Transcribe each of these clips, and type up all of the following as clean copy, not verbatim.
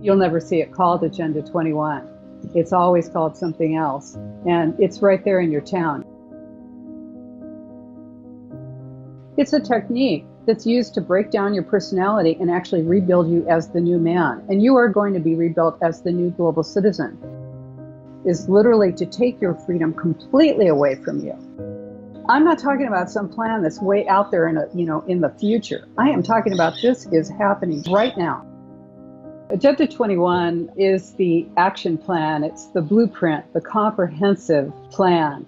You'll never see it called Agenda 21. It's always called something else, and it's right there in your town. It's a technique that's used to break down your personality and actually rebuild you as the new man. And you are going to be rebuilt as the new global citizen. Is literally to take your freedom completely away from you. I'm not talking about some plan that's way out there in the future. I am talking about this is happening right now. Agenda 21 is the action plan. It's the blueprint, the comprehensive plan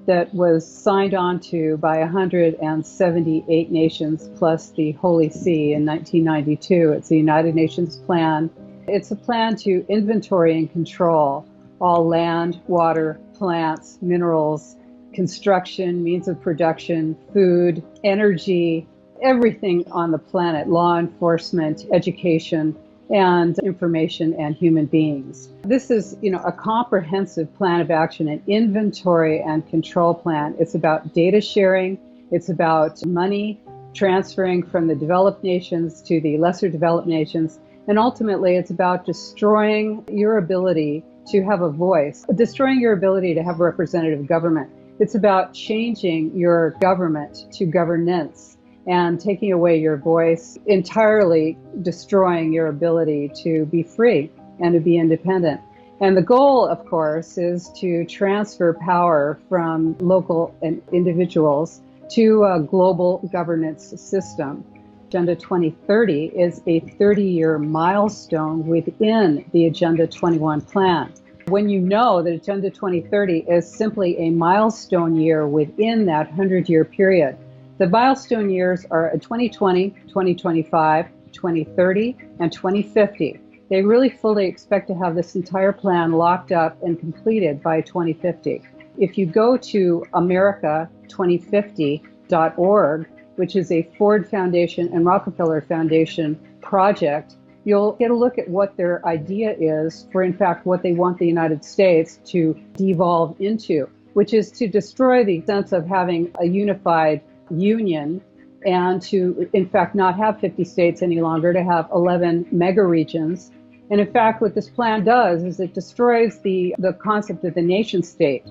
that was signed on to by 178 nations plus the Holy See in 1992. It's the United Nations plan. It's a plan to inventory and control all land, water, plants, minerals, construction, means of production, food, energy, everything on the planet, law enforcement, education, and information and human beings. This is, a comprehensive plan of action, an inventory and control plan. It's about data sharing. It's about money transferring from the developed nations to the lesser developed nations. And ultimately, it's about destroying your ability to have a voice, destroying your ability to have a representative government. It's about changing your government to governance and taking away your voice, entirely destroying your ability to be free and to be independent. And the goal, of course, is to transfer power from local and individuals to a global governance system. Agenda 2030 is a 30-year milestone within the Agenda 21 plan. When you know that Agenda 2030 is simply a milestone year within that 100-year period, the milestone years are 2020, 2025, 2030, and 2050. They really fully expect to have this entire plan locked up and completed by 2050. If you go to America2050.org, which is a Ford Foundation and Rockefeller Foundation project, you'll get a look at what their idea is for, in fact, what they want the United States to devolve into, which is to destroy the sense of having a unified union and to, in fact, not have 50 states any longer, to have 11 mega regions. And in fact, what this plan does is it destroys the concept of the nation state,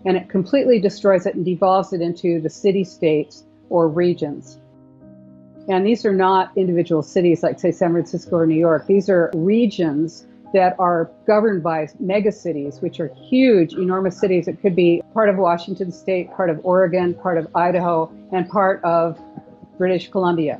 and it completely destroys it and devolves it into the city states or regions. And these are not individual cities like, say, San Francisco or New York. These are regions that are governed by megacities, which are huge, enormous cities. It could be part of Washington State, part of Oregon, part of Idaho, and part of British Columbia.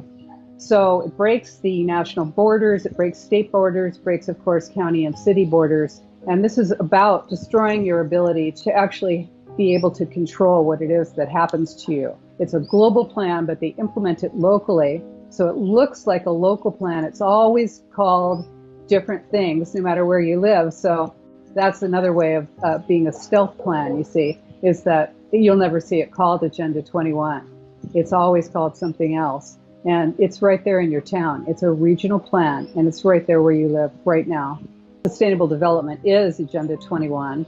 So it breaks the national borders, it breaks state borders, breaks, of course, county and city borders. And this is about destroying your ability to actually be able to control what it is that happens to you. It's a global plan, but they implement it locally. So it looks like a local plan. It's always called different things, no matter where you live. So that's another way of being a stealth plan, you see, is that you'll never see it called Agenda 21. It's always called something else. And it's right there in your town. It's a regional plan, and it's right there where you live right now. Sustainable development is Agenda 21.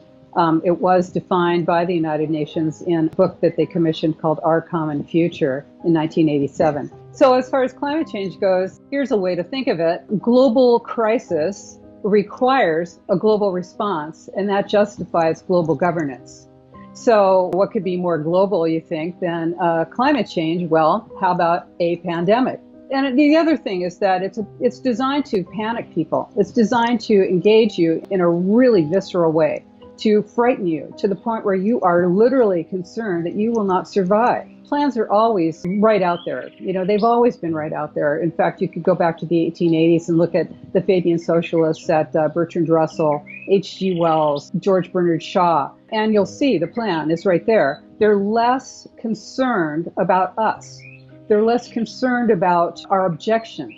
It was defined by the United Nations in a book that they commissioned called Our Common Future in 1987. So as far as climate change goes, here's a way to think of it. Global crisis requires a global response, and that justifies global governance. So what could be more global, you think, than climate change? Well, how about a pandemic? And the other thing is that it's designed to panic people. It's designed to engage you in a really visceral way, to frighten you to the point where you are literally concerned that you will not survive. Plans are always right out there. They've always been right out there. In fact, you could go back to the 1880s and look at the Fabian socialists at Bertrand Russell, H.G. Wells, George Bernard Shaw, and you'll see the plan is right there. They're less concerned about us. They're less concerned about our objection.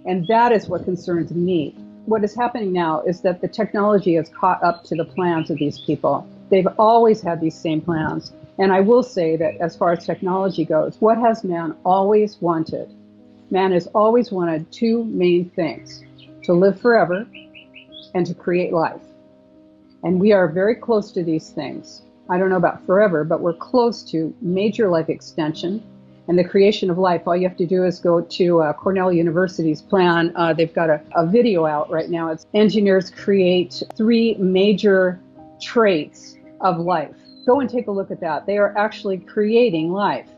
And that is what concerns me. What is happening now is that the technology has caught up to the plans of these people. They've always had these same plans. And I will say that as far as technology goes, what has man always wanted? Man has always wanted two main things: to live forever and to create life. And we are very close to these things. I don't know about forever, but we're close to major life extension and the creation of life. All you have to do is go to Cornell University's plan. They've got a video out right now. It's engineers create 3 major traits of life. Go and take a look at that. They are actually creating life.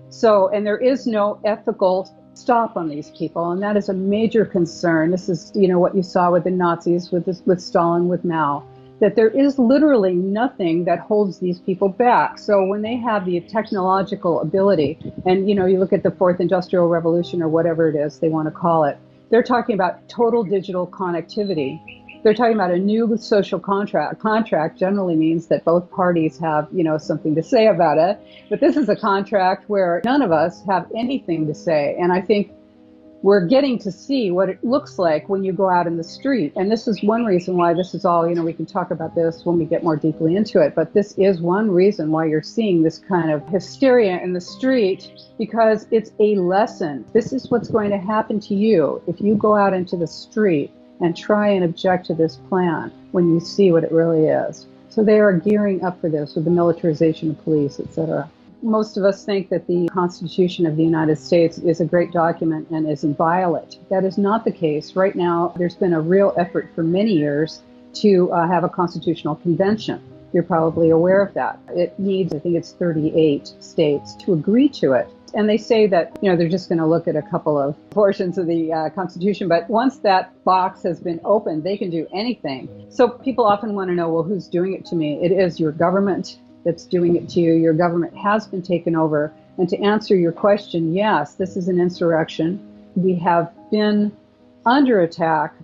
So, and there is no ethical stop on these people, and that is a major concern. This is, what you saw with the Nazis, with Stalin, with Mao, that there is literally nothing that holds these people back. So when they have the technological ability, and you look at the 4th Industrial Revolution or whatever it is they want to call it, they're talking about total digital connectivity. They're talking about a new social contract. Contract generally means that both parties have, something to say about it. But this is a contract where none of us have anything to say. And I think we're getting to see what it looks like when you go out in the street. And this is one reason why this is all, we can talk about this when we get more deeply into it. But this is one reason why you're seeing this kind of hysteria in the street, because it's a lesson. This is what's going to happen to you if you go out into the street and try and object to this plan when you see what it really is. So they are gearing up for this with the militarization of police, etc. Most of us think that the Constitution of the United States is a great document and is inviolate. That is not the case. Right now, there's been a real effort for many years to have a constitutional convention. You're probably aware of that. It needs, I think it's 38 states to agree to it. And they say that, they're just going to look at a couple of portions of the Constitution. But once that box has been opened, they can do anything. So people often want to know, well, who's doing it to me? It is your government that's doing it to you. Your government has been taken over. And to answer your question, yes, this is an insurrection. We have been under attack.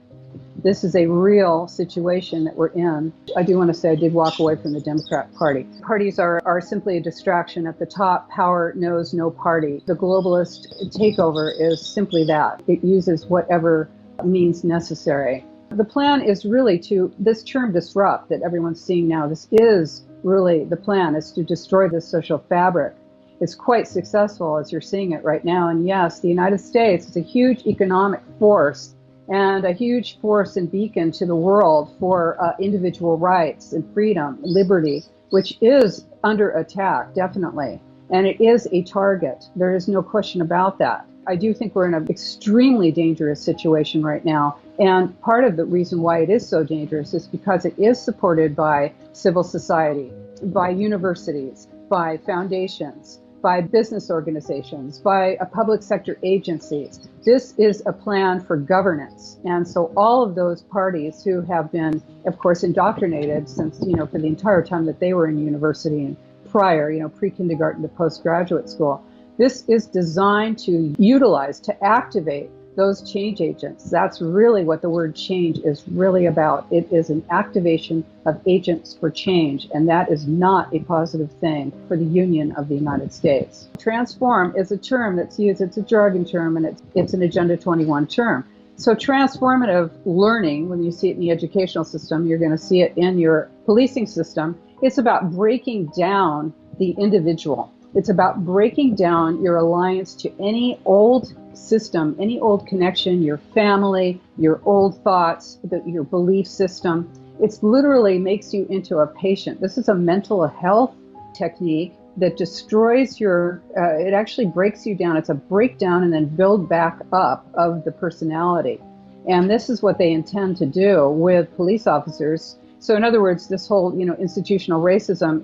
This is a real situation that we're in. I do want to say I did walk away from the Democrat Party. Parties are simply a distraction. At the top, power knows no party. The globalist takeover is simply that. It uses whatever means necessary. The plan is really this term disrupt that everyone's seeing now, this is really the plan, is to destroy the social fabric. It's quite successful as you're seeing it right now. And yes, the United States is a huge economic force and a huge force and beacon to the world for individual rights and freedom, liberty, which is under attack, definitely. And it is a target. There is no question about that. I do think we're in an extremely dangerous situation right now. And part of the reason why it is so dangerous is because it is supported by civil society, by universities, by foundations, by business organizations, by public sector agencies. This is a plan for governance. And so all of those parties who have been, of course, indoctrinated since, for the entire time that they were in university and prior, pre-kindergarten to postgraduate school, this is designed to utilize, to activate those change agents. That's really what the word change is really about. It is an activation of agents for change, and that is not a positive thing for the Union of the United States. Transform is a term that's used, it's a jargon term, and it's an Agenda 21 term. So transformative learning, when you see it in the educational system, you're going to see it in your policing system. It's about breaking down the individual. It's about breaking down your alliance to any old system, any old connection, your family, your old thoughts, your belief system. It literally makes you into a patient. This is a mental health technique that destroys it actually breaks you down. It's a breakdown and then build back up of the personality. And this is what they intend to do with police officers. So in other words, this whole, institutional racism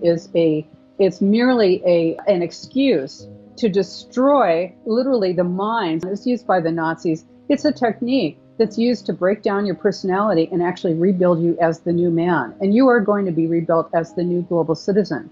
it's merely an excuse to destroy literally the minds. It's used by the Nazis. It's a technique that's used to break down your personality and actually rebuild you as the new man. And you are going to be rebuilt as the new global citizen.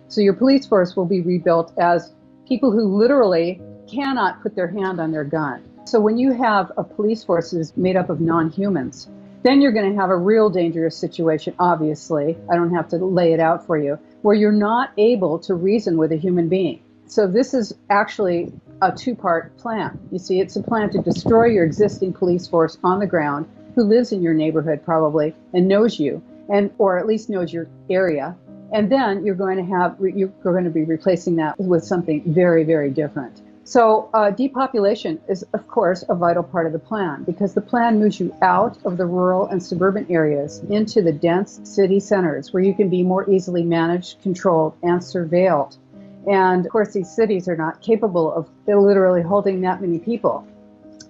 So your police force will be rebuilt as people who literally cannot put their hand on their gun. So when you have a police force that's made up of non-humans, then you're going to have a real dangerous situation, obviously. I don't have to lay it out for you, where you're not able to reason with a human being. So this is actually a two-part plan. You see, it's a plan to destroy your existing police force on the ground, who lives in your neighborhood probably and knows you, or at least knows your area. And then you're going to be replacing that with something very, very different. So depopulation is, of course, a vital part of the plan, because the plan moves you out of the rural and suburban areas into the dense city centers where you can be more easily managed, controlled, and surveilled. And of course, these cities are not capable of literally holding that many people.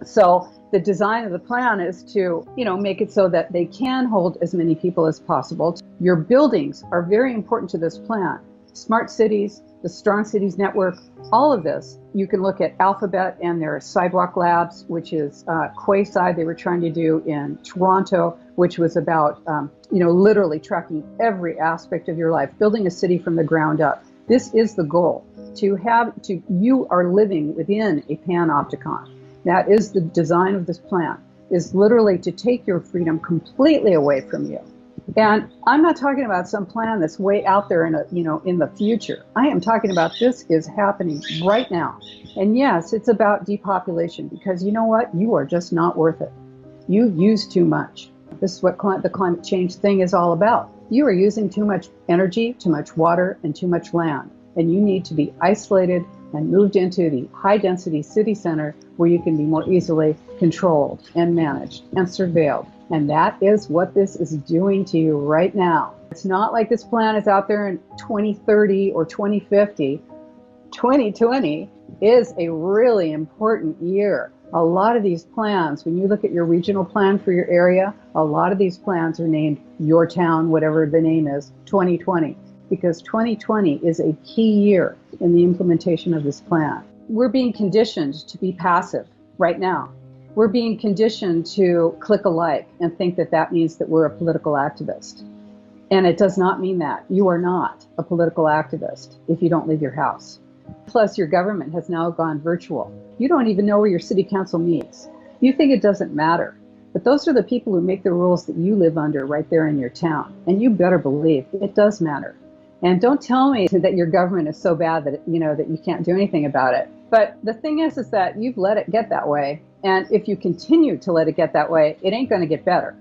So the design of the plan is to, make it so that they can hold as many people as possible. Your buildings are very important to this plan. Smart cities, the Strong Cities Network, all of this. You can look at Alphabet and their Sidewalk Labs, which is Quayside they were trying to do in Toronto, which was about, literally tracking every aspect of your life, building a city from the ground up. This is the goal, you are living within a panopticon. That is the design of this plan, is literally to take your freedom completely away from you. And I'm not talking about some plan that's way out there in the future. I am talking about this is happening right now. And yes, it's about depopulation, because you know what? You are just not worth it. You use too much. This is what the climate change thing is all about. You are using too much energy, too much water, and too much land. And you need to be isolated and moved into the high-density city center where you can be more easily controlled and managed and surveilled. And that is what this is doing to you right now. It's not like this plan is out there in 2030 or 2050. 2020 is a really important year. A lot of these plans, when you look at your regional plan for your area, a lot of these plans are named Your Town, whatever the name is, 2020. Because 2020 is a key year in the implementation of this plan. We're being conditioned to be passive right now. We're being conditioned to click a like and think that that means that we're a political activist. And it does not mean that. You are not a political activist if you don't leave your house. Plus, your government has now gone virtual. You don't even know where your city council meets. You think it doesn't matter. But those are the people who make the rules that you live under right there in your town. And you better believe it does matter. And don't tell me that your government is so bad that, that you can't do anything about it. But the thing is that you've let it get that way. And if you continue to let it get that way, it ain't going to get better.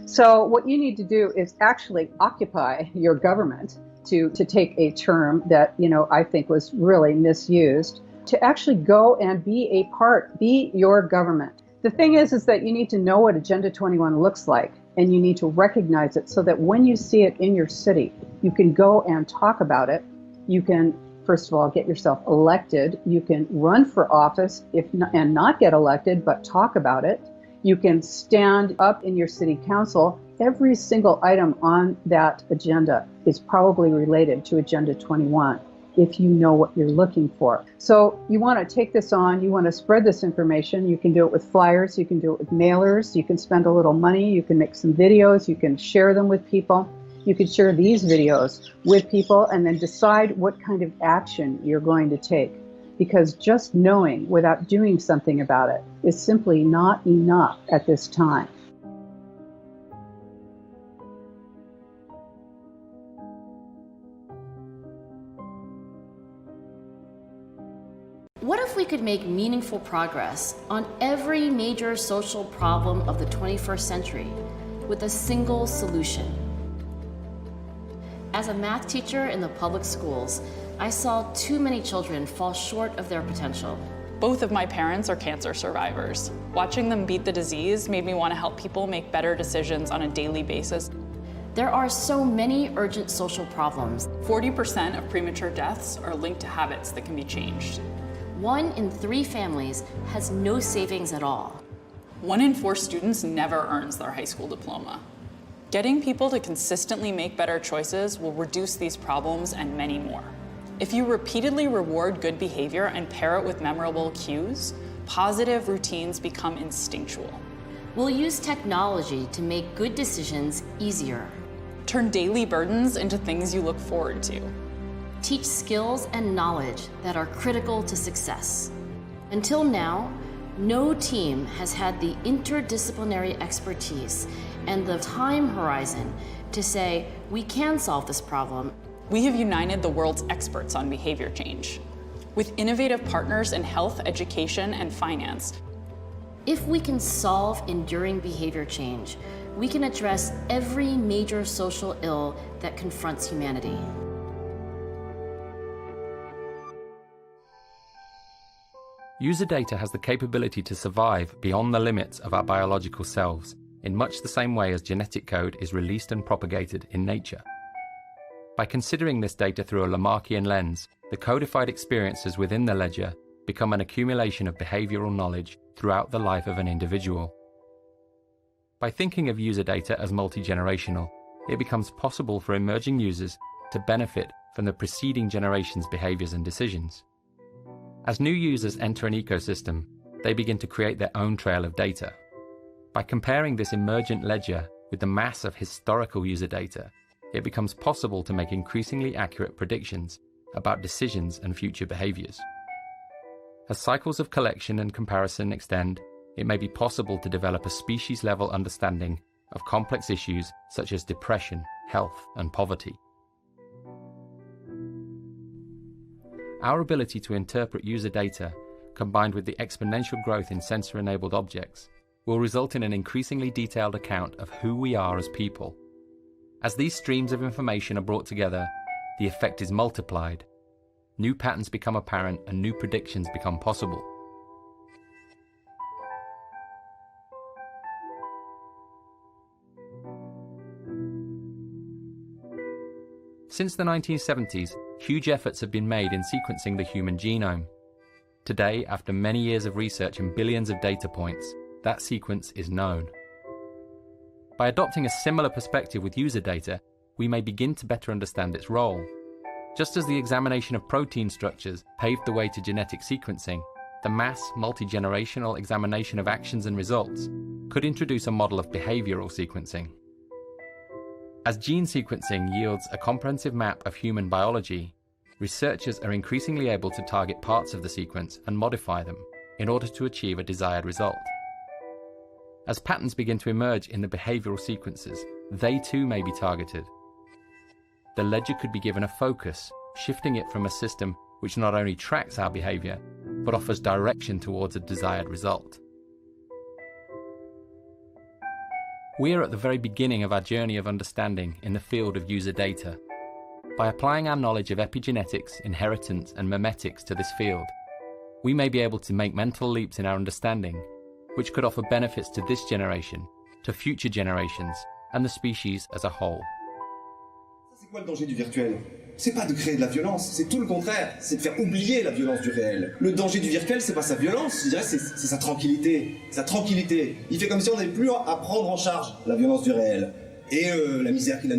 So what you need to do is actually occupy your government, to take a term that, I think was really misused, to actually go and be your government. The thing is that you need to know what Agenda 21 looks like, and you need to recognize it so that when you see it in your city, you can go and talk about it. You can, first of all, get yourself elected. You can run for office and not get elected, but talk about it. You can stand up in your city council. Every single item on that agenda is probably related to Agenda 21 if you know what you're looking for. So you want to take this on, you want to spread this information. You can do it with flyers, you can do it with mailers, you can spend a little money, you can make some videos, you can share them with people. You could share these videos with people and then decide what kind of action you're going to take. Because just knowing without doing something about it is simply not enough at this time. What if we could make meaningful progress on every major social problem of the 21st century with a single solution? As a math teacher in the public schools, I saw too many children fall short of their potential. Both of my parents are cancer survivors. Watching them beat the disease made me want to help people make better decisions on a daily basis. There are so many urgent social problems. 40% of premature deaths are linked to habits that can be changed. 1 in 3 families has no savings at all. 1 in 4 students never earns their high school diploma. Getting people to consistently make better choices will reduce these problems and many more. If you repeatedly reward good behavior and pair it with memorable cues, positive routines become instinctual. We'll use technology to make good decisions easier. Turn daily burdens into things you look forward to. Teach skills and knowledge that are critical to success. Until now, no team has had the interdisciplinary expertise and the time horizon to say, we can solve this problem. We have united the world's experts on behavior change. With innovative partners in health, education, and finance. If we can solve enduring behavior change, we can address every major social ill that confronts humanity. User data has the capability to survive beyond the limits of our biological selves, in much the same way as genetic code is released and propagated in nature. By considering this data through a Lamarckian lens, the codified experiences within the ledger become an accumulation of behavioral knowledge throughout the life of an individual. By thinking of user data as multi-generational, it becomes possible for emerging users to benefit from the preceding generation's behaviors and decisions. As new users enter an ecosystem, they begin to create their own trail of data. By comparing this emergent ledger with the mass of historical user data, it becomes possible to make increasingly accurate predictions about decisions and future behaviors. As cycles of collection and comparison extend, it may be possible to develop a species-level understanding of complex issues such as depression, health, and poverty. Our ability to interpret user data, combined with the exponential growth in sensor-enabled objects, will result in an increasingly detailed account of who we are as people. As these streams of information are brought together, the effect is multiplied. New patterns become apparent and new predictions become possible. Since the 1970s, huge efforts have been made in sequencing the human genome. Today, after many years of research and billions of data points, that sequence is known. By adopting a similar perspective with user data, we may begin to better understand its role. Just as the examination of protein structures paved the way to genetic sequencing, the mass, multi-generational examination of actions and results could introduce a model of behavioral sequencing. As gene sequencing yields a comprehensive map of human biology, researchers are increasingly able to target parts of the sequence and modify them in order to achieve a desired result. As patterns begin to emerge in the behavioral sequences, they too may be targeted. The ledger could be given a focus, shifting it from a system which not only tracks our behavior, but offers direction towards a desired result. We are at the very beginning of our journey of understanding in the field of user data. By applying our knowledge of epigenetics, inheritance, and memetics to this field, we may be able to make mental leaps in our understanding, which could offer benefits to this generation, to future generations, and the species as a whole. C'est quoi le danger du virtuel? C'est pas de créer de la violence, c'est tout le contraire, c'est de faire oublier la violence du réel. Le danger du virtuel, c'est pas sa violence, je dirais, c'est sa tranquillité. Sa tranquillité. Il fait comme si on n'avait plus à prendre en charge la violence du réel. Et la misère qu'il a